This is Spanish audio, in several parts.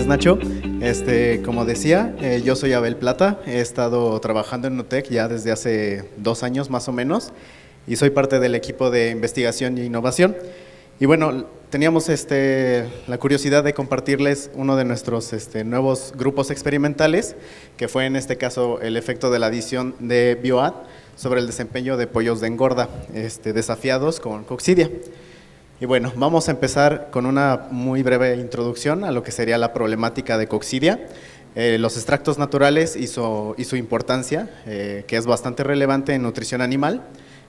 Gracias, Nacho. Como decía, yo soy Abel Plata, he estado trabajando en Nutec ya desde hace 2 años más o menos y soy parte del equipo de investigación e innovación. Y bueno, teníamos la curiosidad de compartirles uno de nuestros nuevos grupos experimentales, que fue en este caso el efecto de la adición de BioAd sobre el desempeño de pollos de engorda desafiados con coccidia. Y bueno, vamos a empezar con una muy breve introducción a lo que sería la problemática de coccidia, los extractos naturales y su importancia, que es bastante relevante en nutrición animal,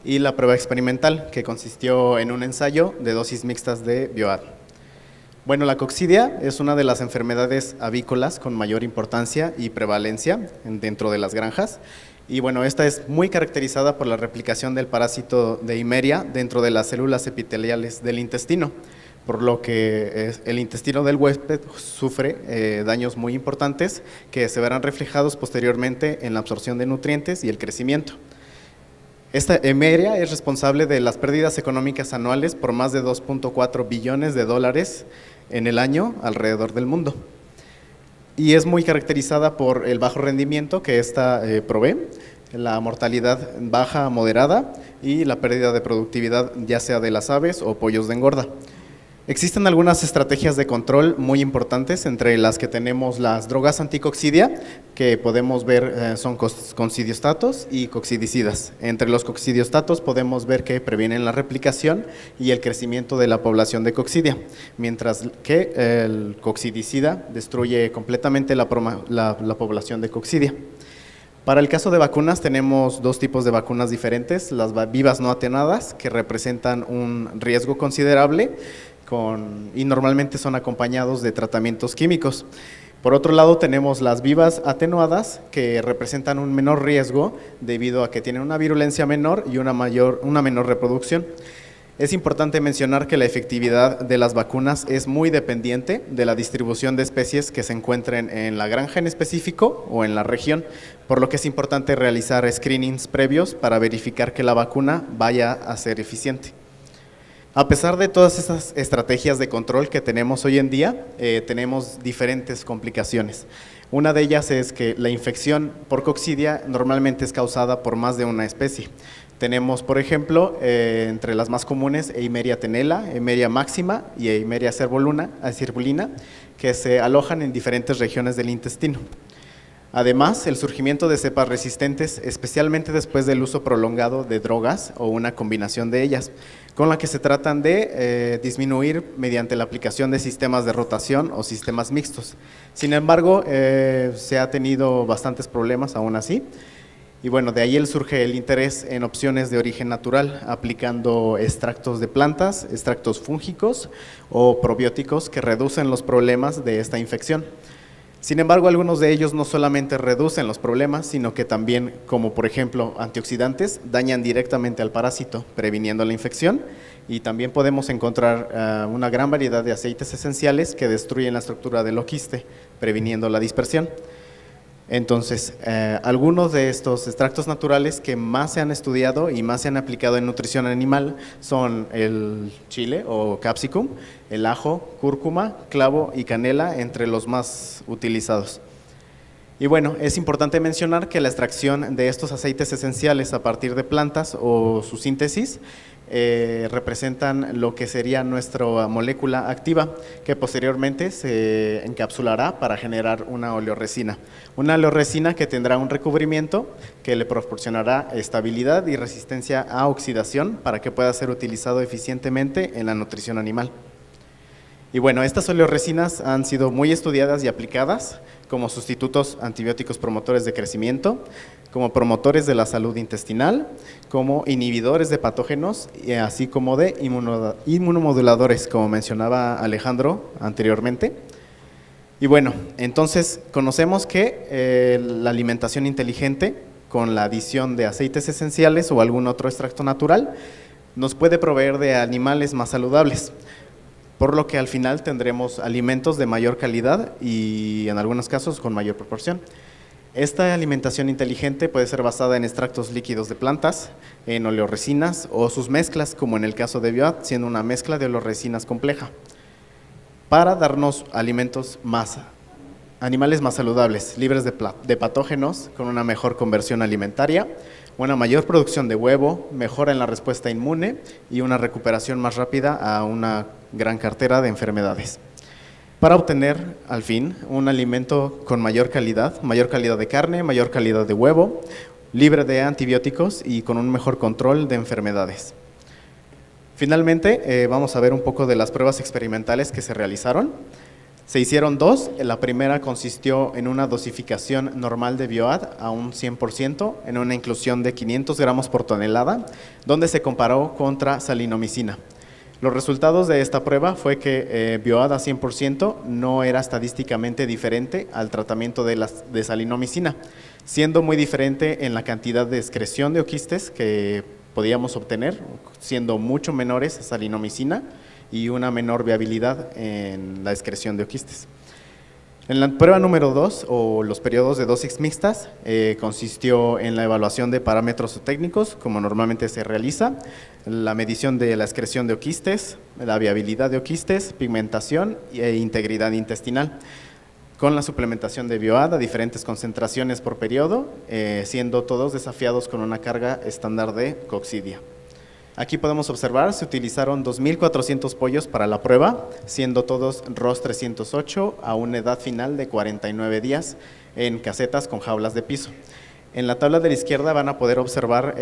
y la prueba experimental, que consistió en un ensayo de dosis mixtas de BioAd. Bueno, la coccidia es una de las enfermedades avícolas con mayor importancia y prevalencia dentro de las granjas. Y bueno, esta es muy caracterizada por la replicación del parásito de Eimeria dentro de las células epiteliales del intestino, por lo que el intestino del huésped sufre daños muy importantes que se verán reflejados posteriormente en la absorción de nutrientes y el crecimiento. Esta Eimeria es responsable de las pérdidas económicas anuales por más de 2.4 billones de dólares en el año alrededor del mundo. Y es muy caracterizada por el bajo rendimiento que ésta provee, la mortalidad baja a moderada y la pérdida de productividad ya sea de las aves o pollos de engorda. Existen algunas estrategias de control muy importantes, entre las que tenemos las drogas anticoccidia, que podemos ver son coccidiostatos y coccidicidas. Entre los coccidiostatos podemos ver que previenen la replicación y el crecimiento de la población de coccidia, mientras que el coccidicida destruye completamente la población de coccidia. Para el caso de vacunas tenemos 2 tipos de vacunas diferentes, las vivas no atenuadas, que representan un riesgo considerable y normalmente son acompañados de tratamientos químicos. Por otro lado tenemos las vivas atenuadas, que representan un menor riesgo debido a que tienen una virulencia menor y una menor reproducción. Es importante mencionar que la efectividad de las vacunas es muy dependiente de la distribución de especies que se encuentren en la granja en específico o en la región, por lo que es importante realizar screenings previos para verificar que la vacuna vaya a ser eficiente. A pesar de todas estas estrategias de control que tenemos hoy en día, tenemos diferentes complicaciones. Una de ellas es que la infección por coccidia normalmente es causada por más de una especie. Tenemos, por ejemplo, entre las más comunes, Eimeria tenella, Eimeria maxima y Eimeria cerbulina, que se alojan en diferentes regiones del intestino. Además, el surgimiento de cepas resistentes, especialmente después del uso prolongado de drogas o una combinación de ellas, con la que se tratan de disminuir mediante la aplicación de sistemas de rotación o sistemas mixtos. Sin embargo, se ha tenido bastantes problemas aún así. Y bueno, de ahí surge el interés en opciones de origen natural, aplicando extractos de plantas, extractos fúngicos o probióticos que reducen los problemas de esta infección. Sin embargo, algunos de ellos no solamente reducen los problemas, sino que también, como por ejemplo antioxidantes, dañan directamente al parásito, previniendo la infección, y también podemos encontrar una gran variedad de aceites esenciales que destruyen la estructura del oquiste, previniendo la dispersión. Entonces, algunos de estos extractos naturales que más se han estudiado y más se han aplicado en nutrición animal son el chile o capsicum, el ajo, cúrcuma, clavo y canela, entre los más utilizados. Y bueno, es importante mencionar que la extracción de estos aceites esenciales a partir de plantas o su síntesis representan lo que sería nuestra molécula activa, que posteriormente se encapsulará para generar una oleoresina. Una oleoresina que tendrá un recubrimiento que le proporcionará estabilidad y resistencia a oxidación para que pueda ser utilizado eficientemente en la nutrición animal. Y bueno, estas oleoresinas han sido muy estudiadas y aplicadas como sustitutos antibióticos promotores de crecimiento, como promotores de la salud intestinal, como inhibidores de patógenos, así como de inmunomoduladores, como mencionaba Alejandro anteriormente. Y bueno, entonces conocemos que la alimentación inteligente, con la adición de aceites esenciales o algún otro extracto natural, nos puede proveer de animales más saludables, por lo que al final tendremos alimentos de mayor calidad y en algunos casos con mayor proporción. Esta alimentación inteligente puede ser basada en extractos líquidos de plantas, en oleoresinas o sus mezclas, como en el caso de BioAd, siendo una mezcla de oleoresinas compleja, para darnos alimentos más Animales más saludables, libres de patógenos, con una mejor conversión alimentaria, una mayor producción de huevo, mejora en la respuesta inmune y una recuperación más rápida a una gran cartera de enfermedades. Para obtener, al fin, un alimento con mayor calidad de carne, mayor calidad de huevo, libre de antibióticos y con un mejor control de enfermedades. Finalmente, vamos a ver un poco de las pruebas experimentales que se realizaron. Se hicieron dos. La primera consistió en una dosificación normal de Bioad a un 100% en una inclusión de 500 gramos por tonelada, donde se comparó contra salinomicina. Los resultados de esta prueba fue que Bioad a 100% no era estadísticamente diferente al tratamiento de salinomicina, siendo muy diferente en la cantidad de excreción de oquistes que podíamos obtener, siendo mucho menores a salinomicina y una menor viabilidad en la excreción de oquistes. En la prueba número 2, o los periodos de dosis mixtas, consistió en la evaluación de parámetros técnicos, como normalmente se realiza, la medición de la excreción de oquistes, la viabilidad de oquistes, pigmentación e integridad intestinal, con la suplementación de Bioad a diferentes concentraciones por periodo, siendo todos desafiados con una carga estándar de coccidia. Aquí podemos observar, se utilizaron 2.400 pollos para la prueba, siendo todos ROS 308 a una edad final de 49 días en casetas con jaulas de piso. En la tabla de la izquierda van a poder observar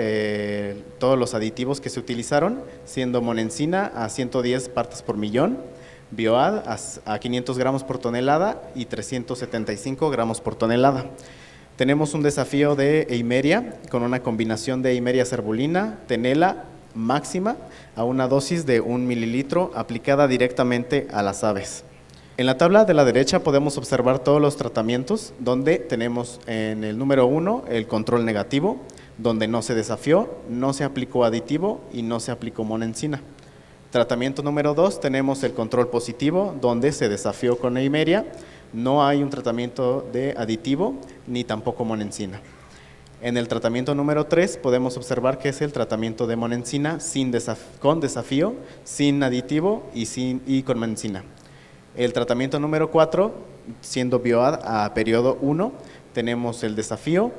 todos los aditivos que se utilizaron, siendo monensina a 110 partes por millón, Bioad a 500 gramos por tonelada y 375 gramos por tonelada. Tenemos un desafío de eimeria con una combinación de eimeria cerbulina, tenela, máxima a una dosis de 1 mililitro aplicada directamente a las aves. En la tabla de la derecha podemos observar todos los tratamientos donde tenemos en el número 1 el control negativo, donde no se desafió, no se aplicó aditivo y no se aplicó monensina. Tratamiento número 2 tenemos el control positivo, donde se desafió con eimeria, no hay un tratamiento de aditivo ni tampoco monensina. En el tratamiento número 3 podemos observar que es el tratamiento de monensina con desafío, sin aditivo y con monensina. El tratamiento número 4, siendo Bioad a periodo 1, tenemos el desafío,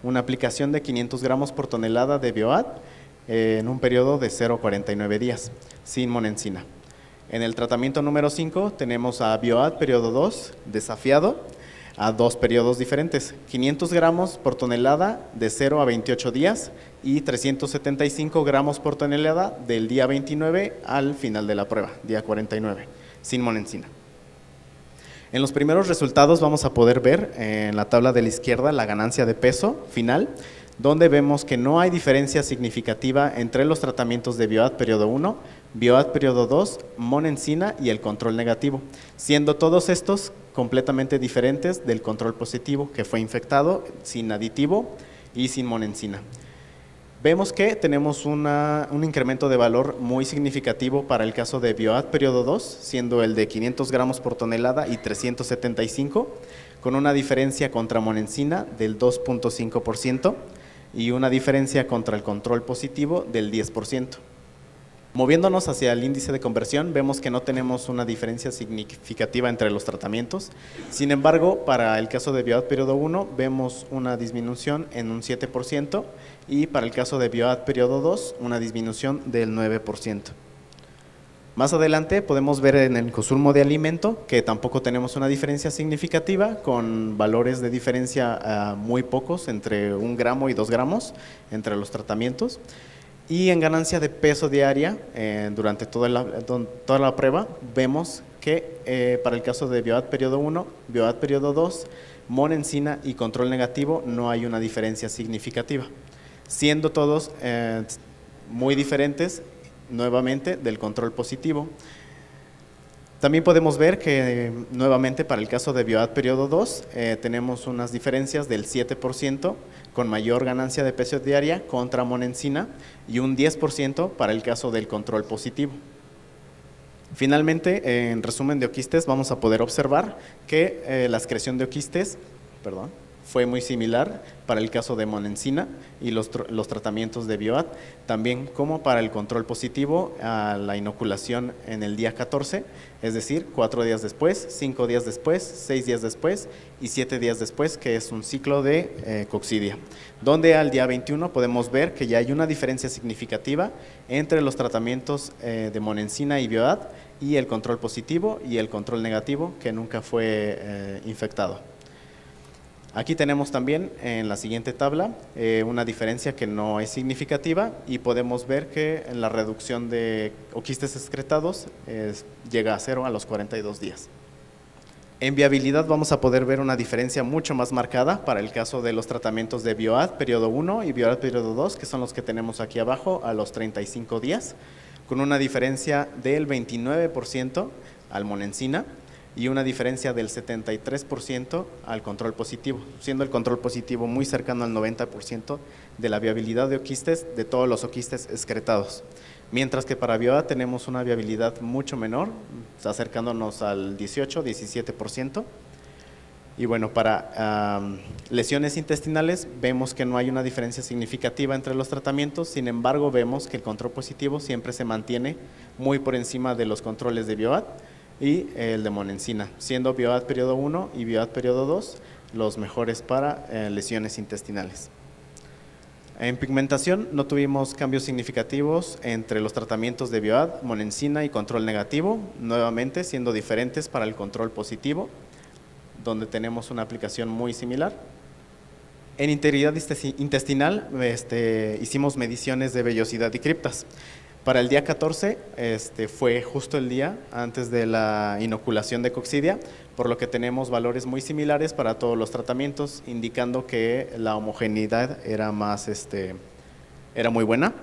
una aplicación de 500 gramos por tonelada de Bioad en un periodo de 0,49 días, sin monensina. En el tratamiento número 5 tenemos a Bioad periodo 2, desafiado, a dos periodos diferentes, 500 gramos por tonelada de 0 a 28 días y 375 gramos por tonelada del día 29 al final de la prueba, día 49, sin monensina. En los primeros resultados vamos a poder ver en la tabla de la izquierda la ganancia de peso final, donde vemos que no hay diferencia significativa entre los tratamientos de Bioad periodo 1, Bioad periodo 2, monensina y el control negativo, siendo todos estos completamente diferentes del control positivo, que fue infectado sin aditivo y sin monensina. Vemos que tenemos un incremento de valor muy significativo para el caso de Bioad periodo 2, siendo el de 500 gramos por tonelada y 375, con una diferencia contra monensina del 2.5% y una diferencia contra el control positivo del 10%. Moviéndonos hacia el índice de conversión, vemos que no tenemos una diferencia significativa entre los tratamientos. Sin embargo, para el caso de Bioad periodo 1, vemos una disminución en un 7% y para el caso de Bioad periodo 2, una disminución del 9%. Más adelante podemos ver en el consumo de alimento que tampoco tenemos una diferencia significativa, con valores de diferencia muy pocos, entre 1 gramo y 2 gramos entre los tratamientos. Y en ganancia de peso diaria, durante toda la prueba, vemos que para el caso de Bioad periodo 1, Bioad periodo 2, monensina y control negativo no hay una diferencia significativa, siendo todos muy diferentes nuevamente del control positivo. También podemos ver que nuevamente para el caso de Bioad periodo 2 tenemos unas diferencias del 7% con mayor ganancia de peso diaria contra monensina y un 10% para el caso del control positivo. Finalmente, en resumen de oquistes, vamos a poder observar que la excreción de oquistes, fue muy similar para el caso de Monencina y los tratamientos de Bioad, también como para el control positivo a la inoculación en el día 14, es decir, 4 días después, 5 días después, 6 días después y 7 días después, que es un ciclo de coccidia, donde al día 21 podemos ver que ya hay una diferencia significativa entre los tratamientos de Monencina y Bioad y el control positivo y el control negativo que nunca fue infectado. Aquí tenemos también en la siguiente tabla una diferencia que no es significativa y podemos ver que la reducción de quistes excretados llega a 0 a los 42 días. En viabilidad vamos a poder ver una diferencia mucho más marcada para el caso de los tratamientos de Bioad periodo 1 y Bioad periodo 2, que son los que tenemos aquí abajo a los 35 días, con una diferencia del 29% al Monencina y una diferencia del 73% al control positivo, siendo el control positivo muy cercano al 90% de la viabilidad de oquistes de todos los oquistes excretados. Mientras que para Bioad tenemos una viabilidad mucho menor, acercándonos al 18-17%. Y bueno, para lesiones intestinales vemos que no hay una diferencia significativa entre los tratamientos, sin embargo vemos que el control positivo siempre se mantiene muy por encima de los controles de Bioad y el de Monencina, siendo Bioad periodo 1 y Bioad periodo 2 los mejores para lesiones intestinales. En pigmentación no tuvimos cambios significativos entre los tratamientos de Bioad, Monencina y control negativo, nuevamente siendo diferentes para el control positivo, donde tenemos una aplicación muy similar. En integridad intestinal hicimos mediciones de vellosidad y criptas. Para el día 14 fue justo el día antes de la inoculación de coccidia, por lo que tenemos valores muy similares para todos los tratamientos, indicando que la homogeneidad era muy buena.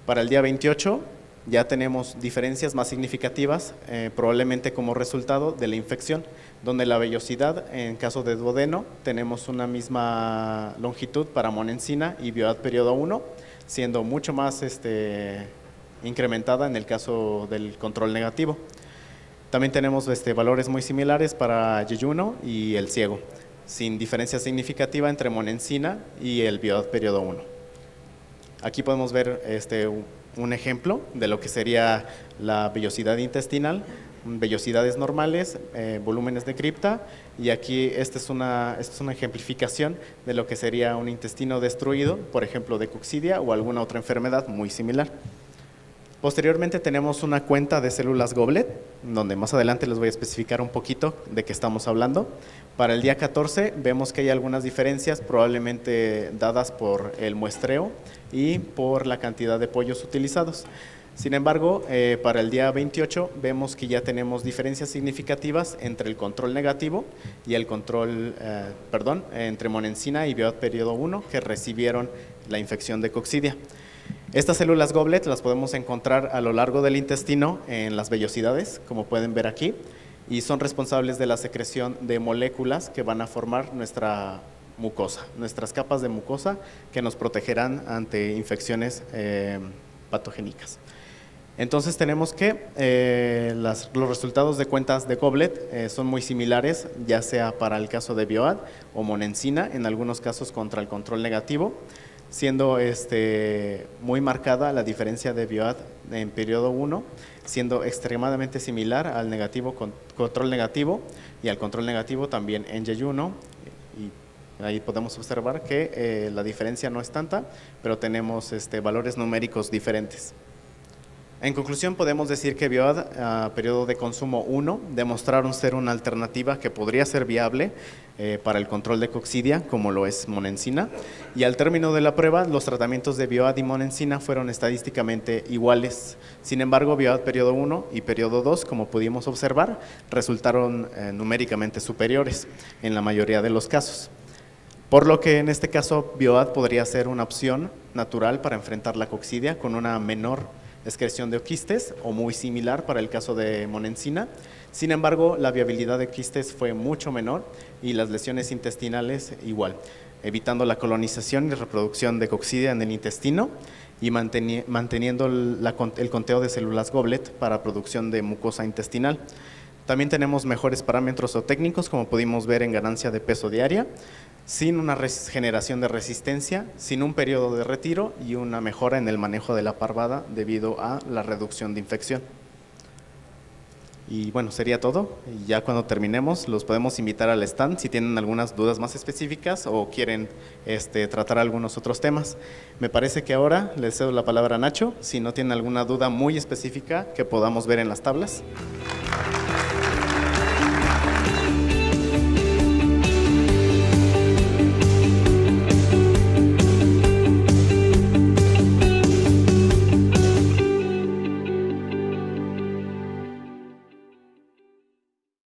Para el día 28 ya tenemos diferencias más significativas, probablemente como resultado de la infección, donde la vellosidad en caso de duodeno tenemos una misma longitud para Monencina y Bioad periodo 1, siendo mucho más incrementada en el caso del control negativo. También tenemos valores muy similares para yeyuno y el ciego, sin diferencia significativa entre Monencina y el Bioad periodo 1. Aquí podemos ver un ejemplo de lo que sería la vellosidad intestinal, vellosidades normales, volúmenes de cripta, y aquí esta es una ejemplificación de lo que sería un intestino destruido, por ejemplo de coccidia o alguna otra enfermedad muy similar. Posteriormente tenemos una cuenta de células Goblet, donde más adelante les voy a especificar un poquito de qué estamos hablando. Para el día 14 vemos que hay algunas diferencias, probablemente dadas por el muestreo y por la cantidad de pollos utilizados. Sin embargo, para el día 28 vemos que ya tenemos diferencias significativas entre el control negativo y el control, entre Monencina y Bioad periodo 1 que recibieron la infección de coccidia. Estas células Goblet las podemos encontrar a lo largo del intestino en las vellosidades, como pueden ver aquí, y son responsables de la secreción de moléculas que van a formar nuestra mucosa, nuestras capas de mucosa que nos protegerán ante infecciones patogénicas. Entonces tenemos que los resultados de cuentas de Goblet son muy similares, ya sea para el caso de Bioad o Monencina, en algunos casos contra el control negativo, siendo muy marcada la diferencia de Bioad en periodo 1, siendo extremadamente similar al control negativo y al control negativo también en yeyuno, y ahí podemos observar que la diferencia no es tanta, pero tenemos valores numéricos diferentes. En conclusión, podemos decir que Bioad, periodo de consumo 1, demostraron ser una alternativa que podría ser viable para el control de coccidia, como lo es Monencina, y al término de la prueba, los tratamientos de Bioad y Monencina fueron estadísticamente iguales. Sin embargo, Bioad periodo 1 y periodo 2, como pudimos observar, resultaron numéricamente superiores en la mayoría de los casos. Por lo que en este caso, Bioad podría ser una opción natural para enfrentar la coccidia con una menor excreción de oquistes o muy similar para el caso de Monencina. Sin embargo, la viabilidad de oquistes fue mucho menor y las lesiones intestinales igual, evitando la colonización y reproducción de coccidia en el intestino y manteniendo el conteo de células Goblet para producción de mucosa intestinal. También tenemos mejores parámetros zootécnicos, como pudimos ver en ganancia de peso diaria, sin una generación de resistencia, sin un periodo de retiro y una mejora en el manejo de la parvada debido a la reducción de infección. Y bueno, sería todo. Y ya cuando terminemos los podemos invitar al stand si tienen algunas dudas más específicas o quieren tratar algunos otros temas. Me parece que ahora les cedo la palabra a Nacho, si no tienen alguna duda muy específica que podamos ver en las tablas.